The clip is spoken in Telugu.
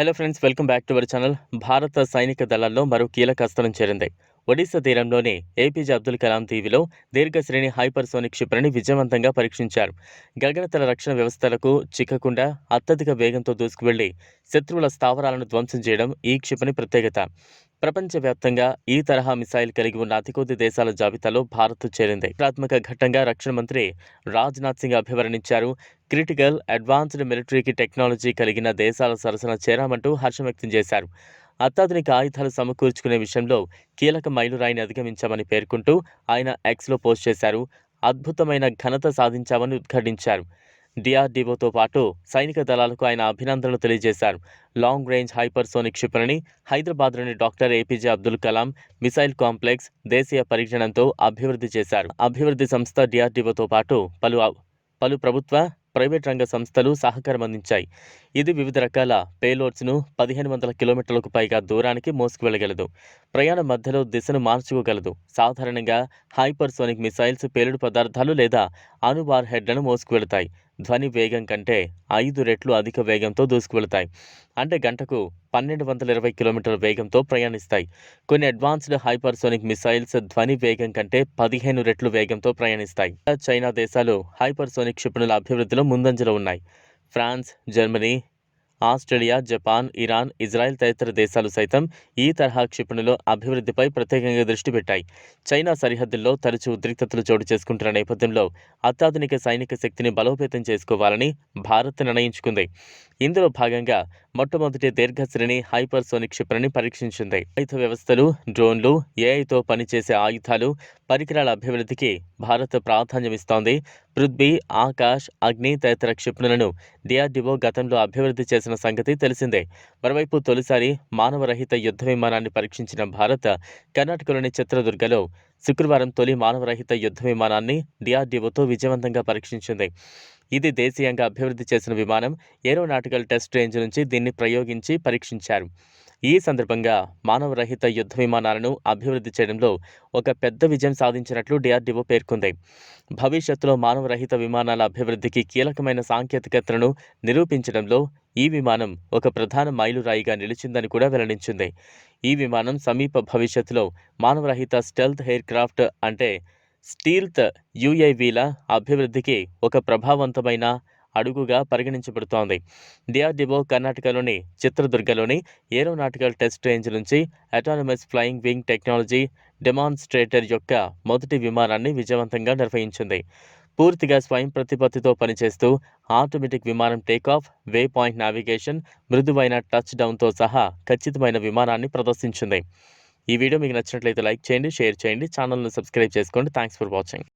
Hello friends, welcome back to our channel. భారత సైనిక దళాల్లో మరో కీలక అస్త్రం చేరింది. ఒడిశా తీరంలోని ఏపీజే అబ్దుల్ కలాం దీవిలో దీర్ఘశ్రేణి హైపర్సోనిక్ క్షిపణిని విజయవంతంగా పరీక్షించారు. గగనతల రక్షణ వ్యవస్థలకు చిక్కకుండా అత్యధిక వేగంతో దూసుకువెళ్లి శత్రువుల స్థావరాలను ధ్వంసం చేయడం ఈ క్షిపణి ప్రత్యేకత. ప్రపంచవ్యాప్తంగా ఈ తరహా మిసైల్ కలిగి ఉన్న అతి కొద్ది దేశాల జాబితాలో భారత్ చేరింది. చారిత్రాత్మక ఘట్టంగా రక్షణ మంత్రి రాజ్నాథ్ సింగ్ అభివర్ణించారు. క్రిటికల్ అడ్వాన్స్డ్ మిలిటరీకి టెక్నాలజీ కలిగిన దేశాల సరసన చేరామంటూ హర్షం వ్యక్తం చేశారు. అత్యాధునిక ఆయుధాలు సమకూర్చుకునే విషయంలో కీలక మైలురాయిని అధిగమించామని పేర్కొంటూ ఆయన ఎక్స్లో పోస్ట్ చేశారు. అద్భుతమైన ఘనత సాధించామని ఉద్ఘాటించారు. డిఆర్డీఓతో పాటు సైనిక దళాలకు ఆయన అభినందనలు తెలియజేశారు. లాంగ్ రేంజ్ హైపర్సోనిక్ క్షిపణిని హైదరాబాద్లోని doctor APJ Abdul Kalam missile complex దేశీయ పరిజ్ఞానంతో అభివృద్ధి చేశారు. అభివృద్ధి సంస్థ డిఆర్డీఓతో పాటు పలు ప్రభుత్వ, ప్రైవేట్ రంగ సంస్థలు సహకారం అందించాయి. ఇది వివిధ రకాల పేలోడ్స్ను 1500 కిలోమీటర్లకు పైగా దూరానికి మోసుకువెళ్లగలదు. ప్రయాణం మధ్యలో దిశను మార్చుకోగలదు. సాధారణంగా హైపర్సోనిక్ మిసైల్స్ పేలుడు పదార్థాలు లేదా అణువార్ హెడ్లను మోసుకువెళతాయి. ధ్వని వేగం కంటే 5 రెట్లు అధిక వేగంతో దూసుకువెళతాయి. అంటే గంటకు 1220 కిలోమీటర్ల వేగంతో ప్రయాణిస్తాయి. కొన్ని అడ్వాన్స్డ్ హైపర్సోనిక్ మిసైల్స్ ధ్వని వేగం కంటే 15 రెట్లు వేగంతో ప్రయాణిస్తాయి. చైనా దేశాలు హైపర్సోనిక్ క్షిపణుల అభివృద్ధిలో ముందంజలో ఉన్నాయి. France, Germany, Australia, Japan, Iran, Israel తదితర దేశాలు సైతం ఈ తరహా క్షిపణుల అభివృద్ధిపై ప్రత్యేకంగా దృష్టి పెట్టాయి. చైనా సరిహద్దుల్లో తరచూ ఉద్రిక్తతలు చోటు చేసుకుంటున్న నేపథ్యంలో అత్యాధునిక సైనిక శక్తిని బలోపేతం చేసుకోవాలని భారత్ నిర్ణయించుకుంది. ఇందులో భాగంగా మొట్టమొదటి దీర్ఘశ్రేణి హైపర్సోనిక్ క్షిపణిని పరీక్షించింది. ఆయుధ వ్యవస్థలు, డ్రోన్లు, ఏఐతో పనిచేసే ఆయుధాలు, పరికరాల అభివృద్ధికి భారత్ ప్రాధాన్యమిస్తోంది. పృథ్వీ, ఆకాశ్, అగ్ని తదితర క్షిపణులను డిఆర్డీఓ గతంలో అభివృద్ధి చేసిన సంగతి తెలిసిందే. మరోవైపు తొలిసారి మానవరహిత యుద్ధ విమానాన్ని పరీక్షించిన భారత్ కర్ణాటకలోని చిత్రదుర్గలో శుక్రవారం తొలి మానవరహిత యుద్ధ విమానాన్ని డిఆర్డీఓతో విజయవంతంగా పరీక్షించింది. ఇది దేశీయంగా అభివృద్ధి చేసిన విమానం. ఏరోనాటికల్ టెస్ట్ రేంజ్ నుంచి దీన్ని ప్రయోగించి పరీక్షించారు. ఈ సందర్భంగా మానవరహిత యుద్ధ విమానాలను అభివృద్ధి చేయడంలో ఒక పెద్ద విజయం సాధించినట్లు డిఆర్డీఓ పేర్కొంది. భవిష్యత్తులో మానవరహిత విమానాల అభివృద్ధికి కీలకమైన సాంకేతికతను నిరూపించడంలో ఈ విమానం ఒక ప్రధాన మైలురాయిగా నిలిచిందని కూడా వెల్లడించింది. ఈ విమానం సమీప భవిష్యత్తులో మానవరహిత స్టెల్త్ ఎయిర్ క్రాఫ్ట్ అంటే స్టీల్త్ యుఏవీల అభివృద్ధికి ఒక ప్రభావవంతమైన అడుగుగా పరిగణించబడుతోంది. డిఆర్డీఓ కర్ణాటకలోని చిత్రదుర్గలోని ఏరోనాటికల్ టెస్ట్ రేంజ్ నుంచి autonomous flying wing technology demonstrator యొక్క మొదటి విమానాన్ని విజయవంతంగా నిర్వహించింది. పూర్తిగా స్వయం ప్రతిపత్తితో పనిచేస్తూ ఆటోమేటిక్ విమానం టేకాఫ్, వే పాయింట్ నావిగేషన్, మృదువైన టచ్ డౌన్తో సహా ఖచ్చితమైన విమానాన్ని ప్రదర్శించింది. ఈ వీడియో మీకు నచ్చినట్లయితే లైక్ చేయండి, షేర్ చేయండి, ఛానల్ను సబ్స్క్రైబ్ చేసుకోండి. Thanks for watching.